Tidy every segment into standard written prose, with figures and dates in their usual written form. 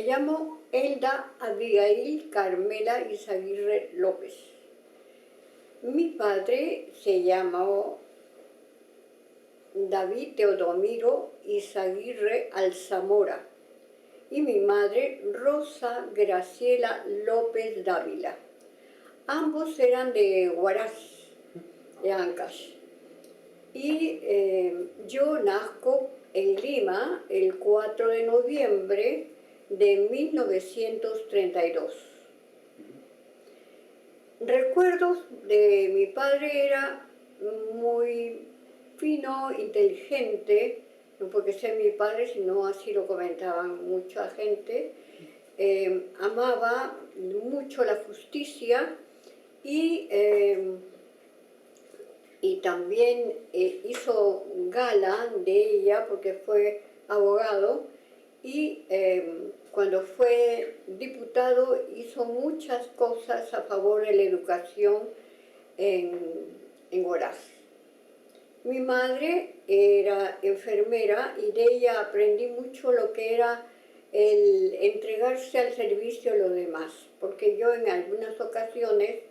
Me llamo Elda Abigail Carmela Izaguirre López. Mi padre se llamó David Teodomiro Izaguirre Alzamora y mi madre Rosa Graciela López Dávila. Ambos eran de Huaraz, de Ancash. Y yo nazco en Lima el 4 de noviembre de 1932. Recuerdos de mi padre era muy fino, inteligente, no porque sea mi padre, sino así lo comentaban mucha gente. Amaba mucho la justicia y también hizo gala de ella porque fue abogado y cuando fue diputado hizo muchas cosas a favor de la educación en Huaraz. Mi madre era enfermera y de ella aprendí mucho lo que era el entregarse al servicio de los demás, porque yo en algunas ocasiones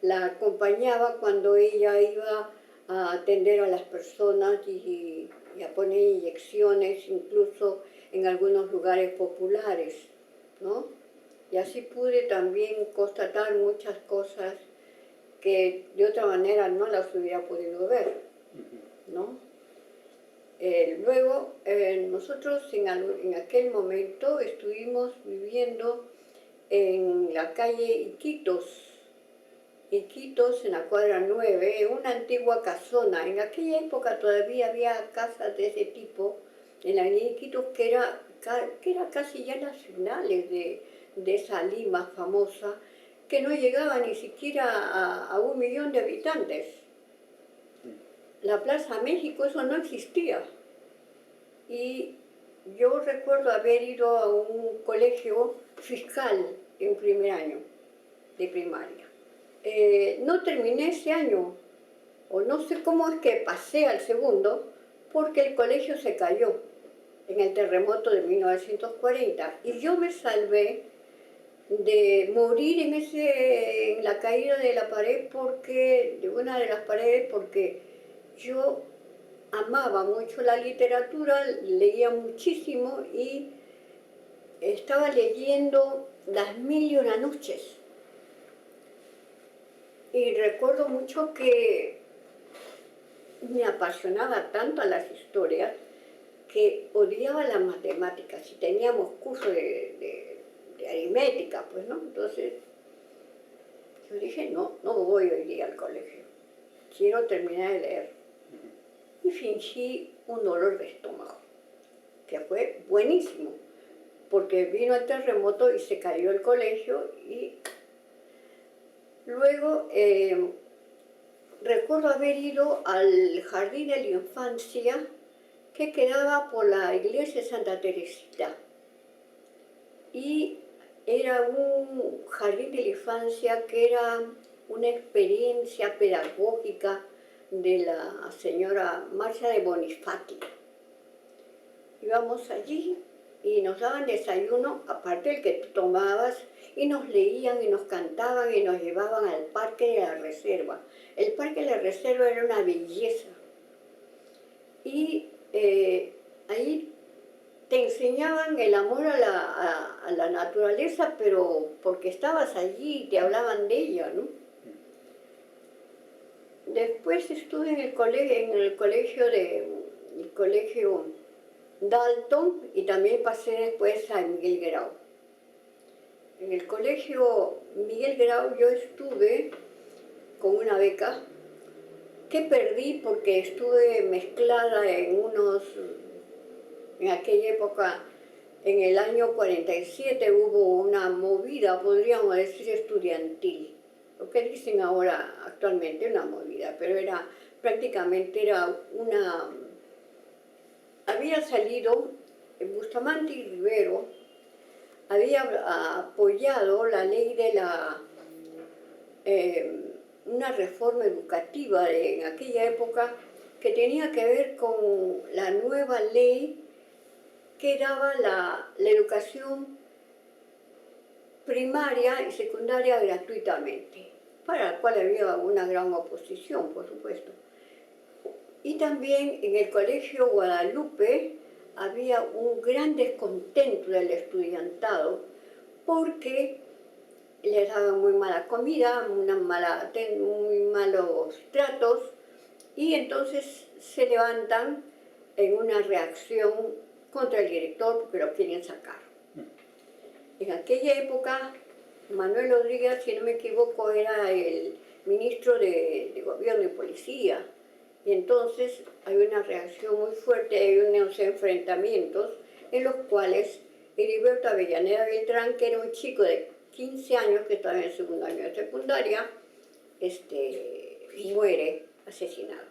la acompañaba cuando ella iba a atender a las personas y a poner inyecciones, incluso en algunos lugares populares, ¿no? Y así pude también constatar muchas cosas que de otra manera no las hubiera podido ver, ¿no? Luego, nosotros en aquel momento estuvimos viviendo en la calle Iquitos, en la cuadra 9, una antigua casona. En aquella época todavía había casas de ese tipo en la avenida Iquitos que era casi ya las finales de esa Lima famosa, que no llegaba ni siquiera a 1 millón de habitantes. La Plaza México, eso no existía. Y yo recuerdo haber ido a un colegio fiscal en primer año de primaria. No terminé ese año, o no sé cómo es que pasé al segundo, porque el colegio se cayó en el terremoto de 1940 y yo me salvé de morir en la caída de la pared, de una de las paredes, porque yo amaba mucho la literatura, leía muchísimo y estaba leyendo Las Mil y una Noches. Y recuerdo mucho que me apasionaba tanto a las historias que odiaba las matemáticas y teníamos cursos de aritmética, pues, ¿no? Entonces yo dije, no voy hoy día al colegio, quiero terminar de leer. Y fingí un dolor de estómago, que fue buenísimo, porque vino el terremoto y se cayó el colegio. Y luego recuerdo haber ido al jardín de la infancia que quedaba por la iglesia de Santa Teresita. Y era un jardín de la infancia que era una experiencia pedagógica de la señora Marcia de Bonifati. Íbamos allí y nos daban desayuno, aparte del que tú tomabas, y nos leían y nos cantaban y nos llevaban al Parque de la Reserva. El Parque de la Reserva era una belleza. Y ahí te enseñaban el amor a la naturaleza, pero porque estabas allí y te hablaban de ella, ¿no? Después estuve en el colegio Dalton y también pasé después a Miguel Grau. En el colegio Miguel Grau yo estuve con una beca que perdí porque estuve mezclada en aquella época, en el año 47 hubo una movida, podríamos decir, estudiantil. Lo que dicen ahora actualmente una movida, pero prácticamente había salido Bustamante y Rivero, había apoyado la ley de una reforma educativa en aquella época que tenía que ver con la nueva ley que daba la educación primaria y secundaria gratuitamente, para la cual había una gran oposición, por supuesto. Y también en el Colegio Guadalupe había un gran descontento del estudiantado porque les daban muy mala comida, muy malos tratos, y entonces se levantan en una reacción contra el director porque lo quieren sacar. En aquella época, Manuel Rodríguez, si no me equivoco, era el ministro de Gobierno y Policía, y entonces hay una reacción muy fuerte, hay unos enfrentamientos en los cuales Heriberto Avellaneda Beltrán, que era un chico de 15 años que estaba en el segundo año de secundaria, muere asesinado.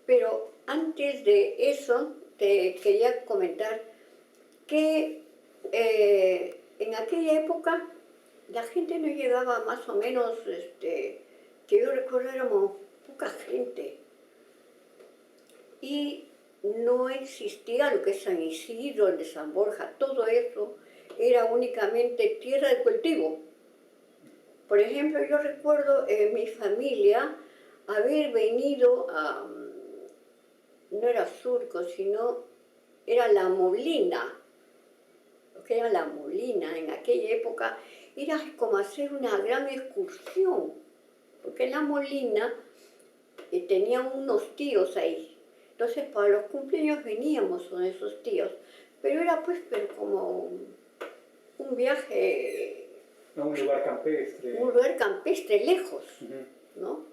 Pero antes de eso, te quería comentar que en aquella época la gente no llegaba más o menos, que yo recuerdo éramos poca gente. Y no existía lo que es San Isidro, el de San Borja, todo eso era únicamente tierra de cultivo. Por ejemplo, yo recuerdo en mi familia haber venido a, no era Surco, sino era La Molina, lo que era La Molina en aquella época, era como hacer una gran excursión, porque en La Molina tenían unos tíos ahí. Entonces para los cumpleaños veníamos con esos tíos, pero era pues como un viaje... No, un lugar campestre. Un lugar campestre lejos, ¿no?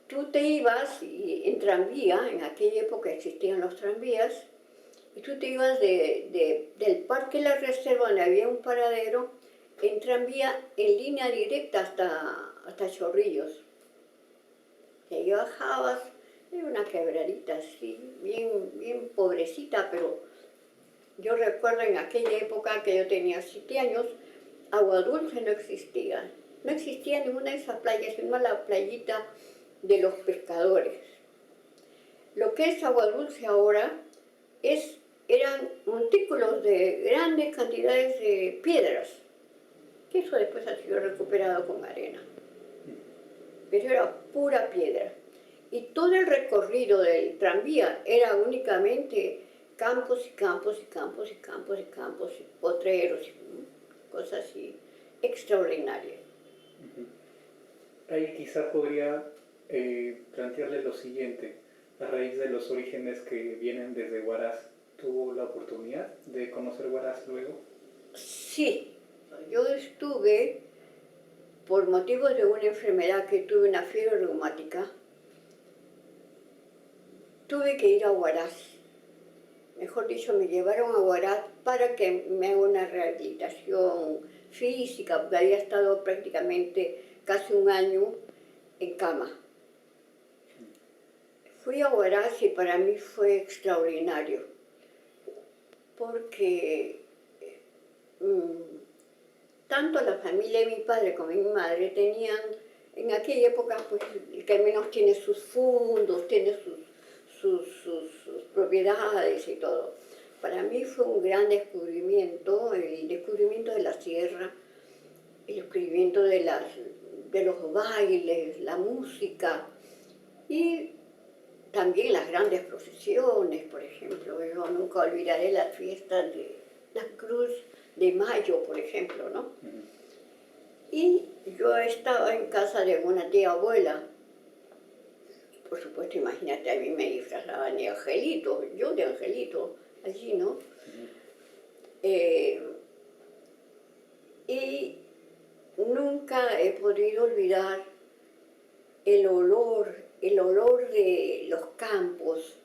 Tú te ibas en tranvía, en aquella época existían los tranvías, y tú te ibas del Parque La Reserva, donde había un paradero, en tranvía en línea directa hasta Chorrillos. Y ahí bajabas, era una quebradita así, bien pobrecita, pero yo recuerdo en aquella época que yo tenía 7 años, Agua Dulce no existía. No existía ninguna de esas playas, sino la playita de los pescadores. Lo que es Agua Dulce ahora eran montículos de grandes cantidades de piedras, que eso después ha sido recuperado con arena. Pero era pura piedra. Y todo el recorrido del tranvía era únicamente campos y campos y campos y campos y campos, y potreros, y cosas así extraordinarias. Ahí quizá podría plantearle lo siguiente. A raíz de los orígenes que vienen desde Huaraz, ¿tuvo la oportunidad de conocer Huaraz luego? Sí, yo estuve, por motivos de una enfermedad que tuve, una fiebre reumática, tuve que ir a Huaraz. Mejor dicho, me llevaron a Huaraz para que me haga una rehabilitación física, porque había estado prácticamente casi un año en cama. Fui a Huaraz y para mí fue extraordinario, porque tanto la familia de mi padre como mi madre tenían, en aquella época, pues, el que menos tiene sus fundos, tiene sus propiedades y todo. Para mí fue un gran descubrimiento, el descubrimiento de la sierra, el descubrimiento de los bailes, la música y también las grandes procesiones, por ejemplo. Yo nunca olvidaré las fiestas de la Cruz de Mayo, por ejemplo, ¿no? Y yo estaba en casa de una tía abuela. Por supuesto, imagínate, a mí me disfrazaban de angelito, yo de angelito, allí, ¿no? Y nunca he podido olvidar el olor de los campos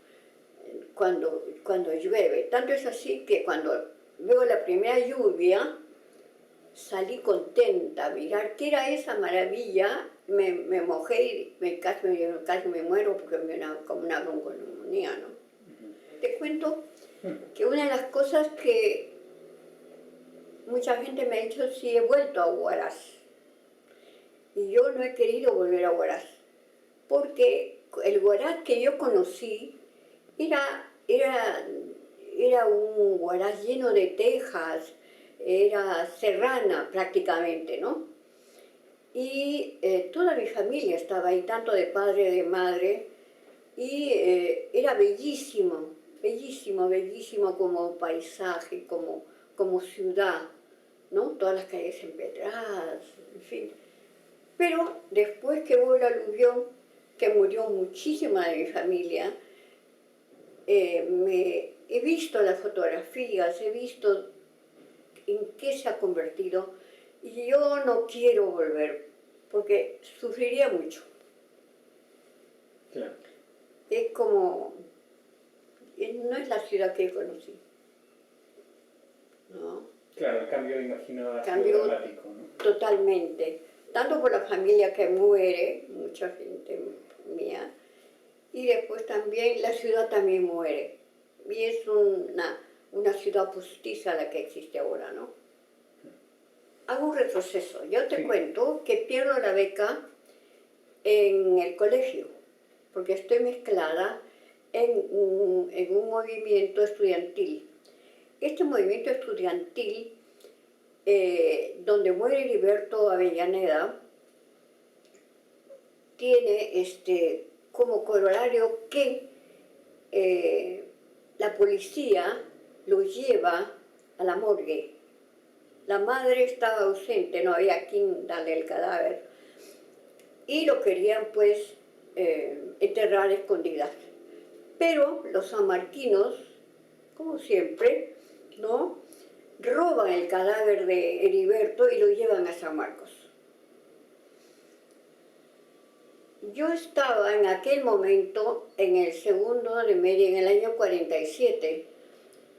cuando llueve. Tanto es así que cuando veo la primera lluvia, salí contenta a mirar qué era esa maravilla, me mojé y casi me muero porque me dio como una bronconeumonía, ¿no? Te cuento que una de las cosas que mucha gente me ha dicho, si he vuelto a Huaraz, y yo no he querido volver a Huaraz, porque el Huaraz que yo conocí era un Huaraz lleno de tejas, era serrana prácticamente, ¿no? Y toda mi familia estaba ahí, tanto de padre, de madre, y era bellísimo, bellísimo, bellísimo como paisaje, como ciudad, ¿no? Todas las calles empedradas, en fin. Pero después que hubo el aluvión, que murió muchísima de mi familia, he visto las fotografías, he visto en qué se ha convertido, y yo no quiero volver, porque sufriría mucho. Claro. Es como, no es la ciudad que conocí, ¿no? Claro, el cambio, imagino, ha sido Cambio dramático, ¿no? totalmente, tanto por la familia que muere, mucha gente mía, y después también la ciudad también muere. Y es una ciudad postiza la que existe ahora, ¿no? Hago un retroceso. Yo te Sí. cuento que pierdo la beca en el colegio, porque estoy mezclada en un movimiento estudiantil. Este movimiento estudiantil, donde muere Heriberto Avellaneda, tiene como corolario que la policía lo lleva a la morgue. La madre estaba ausente, no había quien darle el cadáver, y lo querían pues enterrar a escondidas. Pero los sanmarquinos, como siempre, ¿no?, roban el cadáver de Heriberto y lo llevan a San Marcos. Yo estaba en aquel momento en el segundo de media, en el año 47,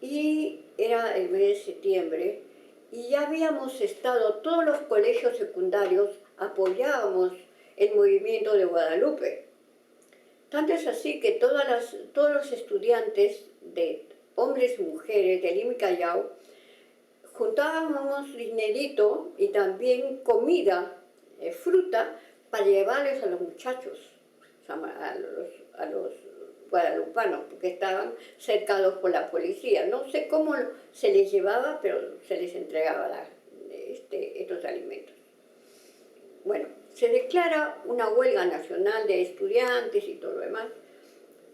y era el mes de septiembre, y ya habíamos estado, todos los colegios secundarios apoyábamos el movimiento de Guadalupe. Tanto es así que todos los estudiantes, de hombres y mujeres de Lima y Callao, juntábamos dinerito y también comida, fruta, para llevarles a los muchachos, a los guadalupanos, porque estaban cercados por la policía. No sé cómo se les llevaba, pero se les entregaba estos alimentos. Bueno, se declara una huelga nacional de estudiantes y todo lo demás,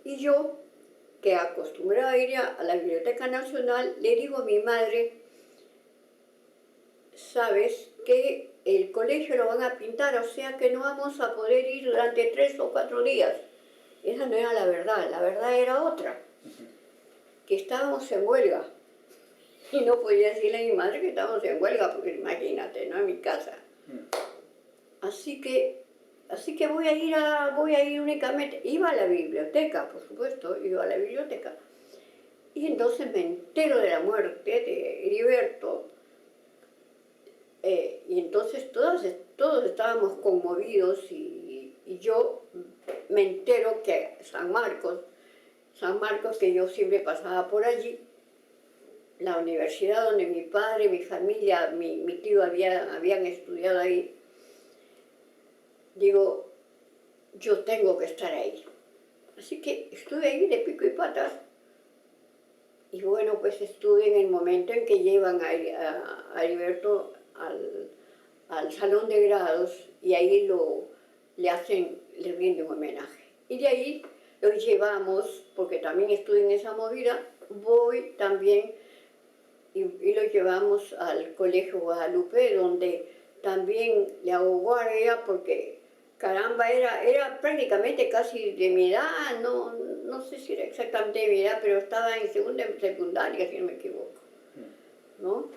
y yo, que acostumbraba a ir a la Biblioteca Nacional, le digo a mi madre: sabes que el colegio lo van a pintar, o sea que no vamos a poder ir durante 3 o 4 días. Esa no era la verdad era otra, que estábamos en huelga. Y no podía decirle a mi madre que estábamos en huelga, porque imagínate, no en mi casa. Así que voy a ir únicamente, iba a la biblioteca, por supuesto, iba a la biblioteca. Y entonces me entero de la muerte de Heriberto, y entonces todos estábamos conmovidos, y yo me entero que San Marcos, que yo siempre pasaba por allí, la universidad donde mi padre, mi familia, mi tío habían estudiado ahí, digo, yo tengo que estar ahí. Así que estuve ahí de pico y patas, y bueno, pues estuve en el momento en que llevan a Heriberto al salón de grados, y ahí le rinden homenaje. Y de ahí lo llevamos, porque también estuve en esa movida, voy también y lo llevamos al Colegio Guadalupe, donde también le hago guardia, porque caramba, era prácticamente casi de mi edad, no sé si era exactamente de mi edad, pero estaba en segunda y secundaria, si no me equivoco, ¿no?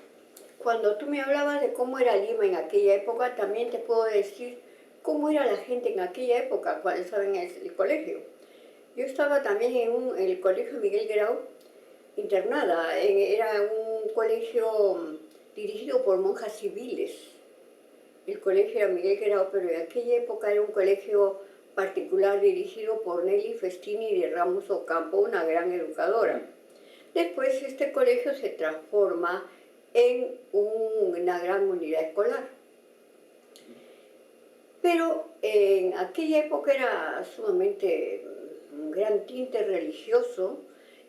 Cuando tú me hablabas de cómo era Lima en aquella época, también te puedo decir cómo era la gente en aquella época cuando estaba en el colegio. Yo estaba también en el Colegio Miguel Grau, internada. Era un colegio dirigido por monjas civiles. El colegio era Miguel Grau, pero en aquella época era un colegio particular dirigido por Nelly Festini de Ramos Ocampo, una gran educadora. Después este colegio se transforma en una gran unidad escolar. Pero en aquella época era sumamente un gran tinte religioso,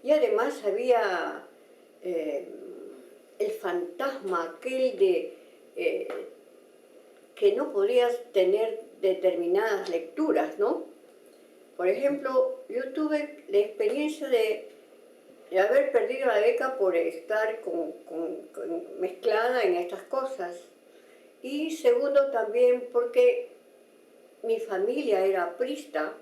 y además había el fantasma aquel de que no podías tener determinadas lecturas, ¿no? Por ejemplo, yo tuve la experiencia de haber perdido la beca por estar mezclada en estas cosas. Y segundo también porque mi familia era aprista,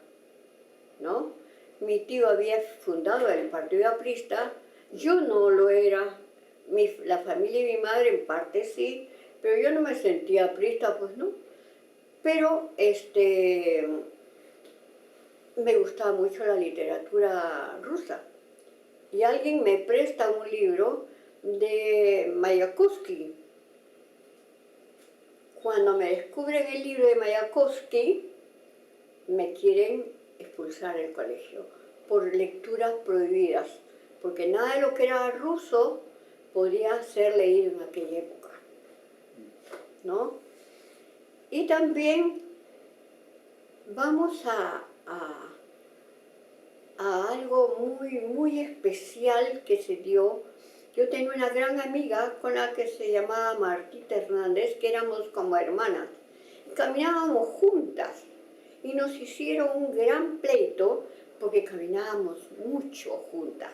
¿no? Mi tío había fundado el partido aprista, yo no lo era, la familia y mi madre en parte sí, pero yo no me sentía aprista, pues no. Pero me gustaba mucho la literatura rusa. Y alguien me presta un libro de Mayakovsky. Cuando me descubren el libro de Mayakovsky, me quieren expulsar del colegio por lecturas prohibidas, porque nada de lo que era ruso podía ser leído en aquella época, ¿no? Y también vamos a algo muy, muy especial que se dio. Yo tenía una gran amiga con la que se llamaba Martita Hernández, que éramos como hermanas. Caminábamos juntas y nos hicieron un gran pleito porque caminábamos mucho juntas.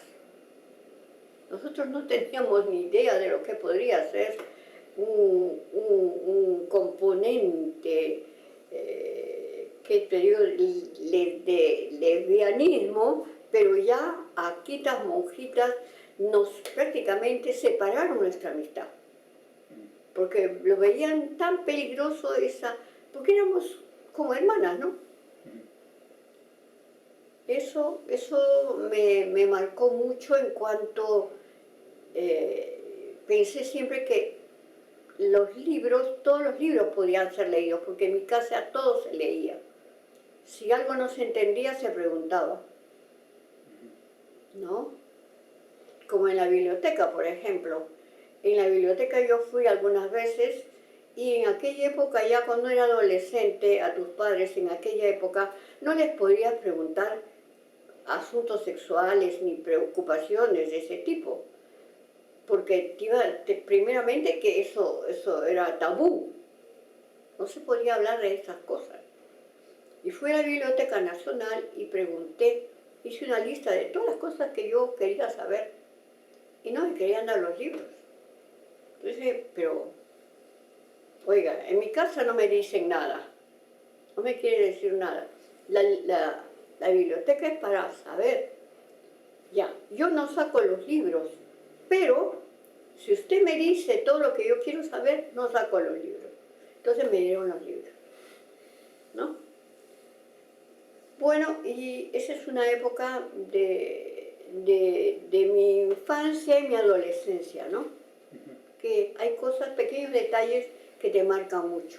Nosotros no teníamos ni idea de lo que podría ser un componente que te digo, de lesbianismo, pero ya aquí estas monjitas nos prácticamente separaron nuestra amistad, porque lo veían tan peligroso porque éramos como hermanas, ¿no? Eso me marcó mucho en cuanto pensé siempre que todos los libros podían ser leídos, porque en mi casa todo se leía. Si algo no se entendía, se preguntaba, ¿no? Como en la biblioteca, por ejemplo. En la biblioteca yo fui algunas veces y en aquella época, ya cuando era adolescente, a tus padres en aquella época, no les podías preguntar asuntos sexuales ni preocupaciones de ese tipo, porque primeramente que eso era tabú, no se podía hablar de esas cosas. Y fui a la Biblioteca Nacional y pregunté, hice una lista de todas las cosas que yo quería saber y no me querían dar los libros. Entonces, pero, oiga, en mi casa no me dicen nada, no me quiere decir nada. La biblioteca es para saber. Ya, yo no saco los libros, pero si usted me dice todo lo que yo quiero saber, no saco los libros. Entonces me dieron los libros, ¿no? Bueno, y esa es una época de mi infancia y mi adolescencia, ¿no? Que hay cosas, pequeños detalles que te marcan mucho.